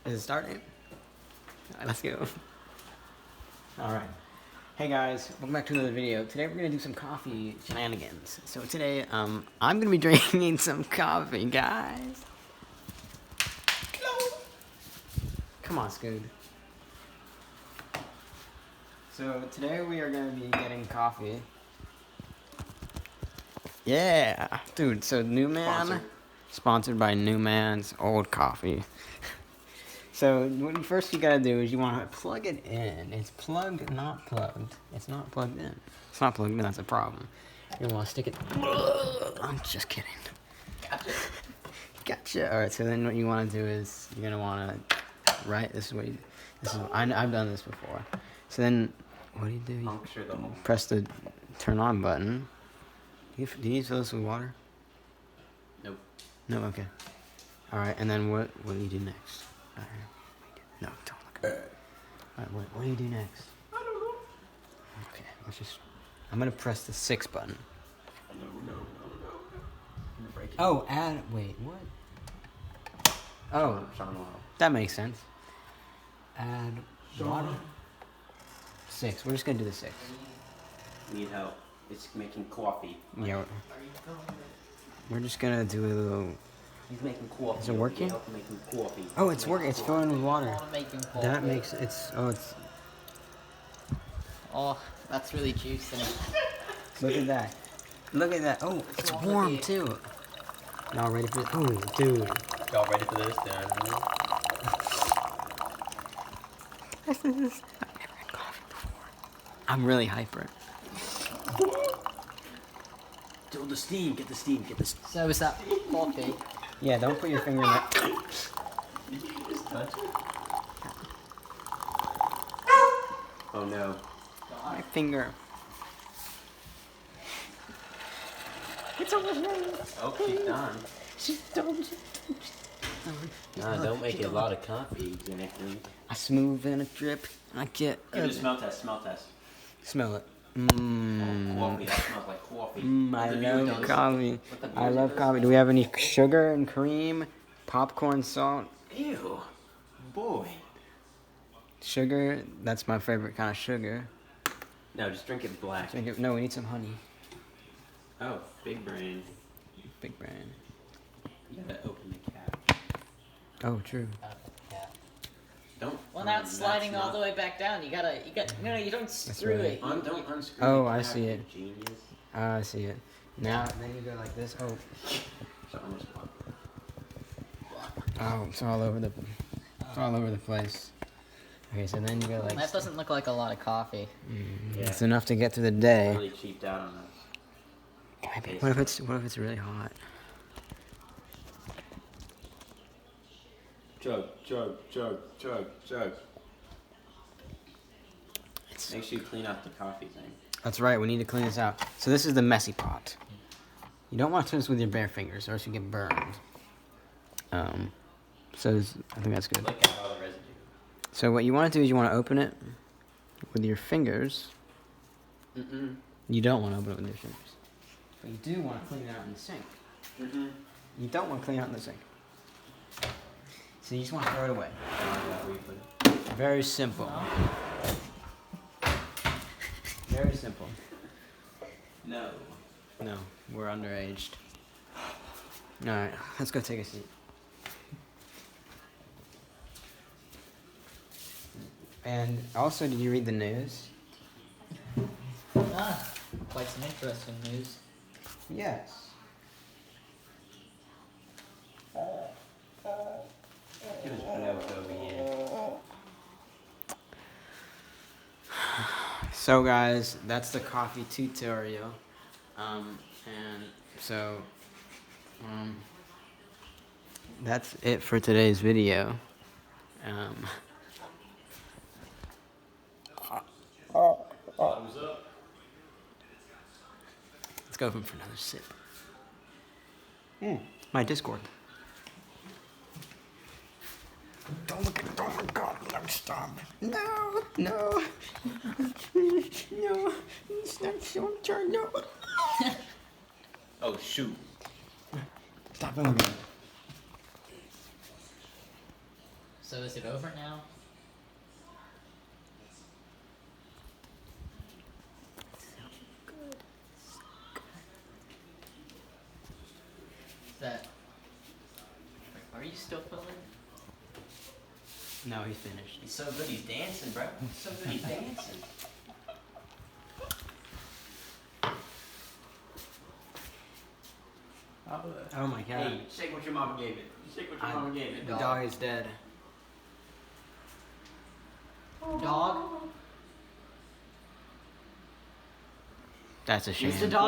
Is it starting? Alright, let's go. Alright. Hey guys, welcome back to another video. Today we're gonna do some coffee shenanigans. So today, I'm gonna be drinking some coffee, guys. Come on, Scoot. So today we are gonna be getting coffee. Yeah, dude. So Newman, sponsored by Newman's Old Coffee. So what first you gotta do is you wanna plug it in. It's plugged, not plugged. It's not plugged in. It's not plugged in. That's a problem. You wanna stick it. I'm just kidding. Gotcha. Gotcha. All right. So then what you wanna do is you're gonna wanna This is what you. This is. I've done this before. So then, what do? You press the turn on button. Do you fill this with water? Nope. No. Okay. All right. And then what do you do next? No, don't look at me. All right. What do you do next? I don't know. Okay. I'm gonna press the 6 button. No. Oh, wait. What? Oh, that makes sense. Add water. 6. We're just gonna do the 6. Need help. It's making coffee. Yeah. We're just gonna do a little. He's making coffee. Is it working? Making coffee. Oh, it's working. It's filling with water. That makes it's. Oh, that's really juicy. Look at that. Look at that. Oh, it's warm too. Y'all ready for this? Oh, dude. Y'all ready for this? Then. I've never had coffee before. I'm really hyper. Do the steam. Get the steam. So is that coffee? Yeah, don't put your finger in that. Did you just touch it? Oh no. My finger. It's almost ready. Oh, she's done. She's done. No, don't make it a lot of coffee, exactly. I smooth and a drip. I get. Give it a smell test. Smell test. Smell it. Coffee. That smells like coffee. I love coffee. I love coffee. Do we have any sugar and cream? Popcorn, salt? Ew. Boy. Sugar? That's my favorite kind of sugar. No, just drink it black. No, we need some honey. Oh, big brain. Big brain. You gotta open the cap. Oh, true. Don't. Well, now it's sliding all the way back down. You don't screw it. Don't unscrew. Oh, it. I see it. Genius. I see it. Now, then you go like this. Oh. Oh, it's all over the place. Okay, so then you go like. That doesn't look like a lot of coffee. Yeah. It's enough to get through the day. Really cheaped out on us. What if it's really hot? Chug. Make sure you clean up the coffee thing. That's right, we need to clean this out. So this is the messy pot. You don't want to turn this with your bare fingers, or else you get burned. I think that's good. Look at all the residue. So what you want to do is you want to open it with your fingers. You don't want to open it with your fingers. But you do want to clean it out in the sink. You don't want to clean it out in the sink. So you just want to throw it away. Very simple. Very simple. No. No, we're underaged. Alright, let's go take a seat. And also, did you read the news? Quite some interesting news. Yes. Give us notes over here. So guys, that's the coffee tutorial. That's it for today's video. Let's go for another sip. My Discord. Don't look stop. No. No, it's not your turn, no. Oh, shoot. Stop filming. So is it over now? Is that... Are you still filming? No, he's finished. He's so good, he's dancing, bro. He's so good, he's dancing. Oh my god. Hey, shake what your mama gave it. Shake what your mama gave it. The dog is dead. Dog? That's a shame. Is the dog